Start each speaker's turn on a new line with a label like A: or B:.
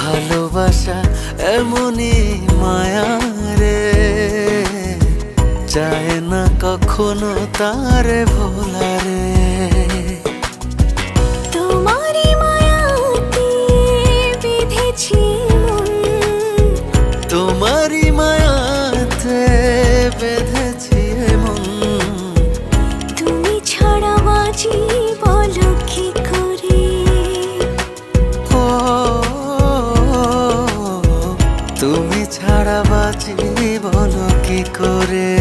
A: ভালোবাসা এমনই মায়া রে, চায় না কখনো তারে ভোলা রে।
B: তোমারই মায়াতে বেঁধেছি মন,
A: তোমারই মায়াতে বেঁধেছি মন।
B: তুমি ছাড়া বাঁচি বলো কি করে।
A: ও তুমি ছাড়া বাঁচি বলো কি করে।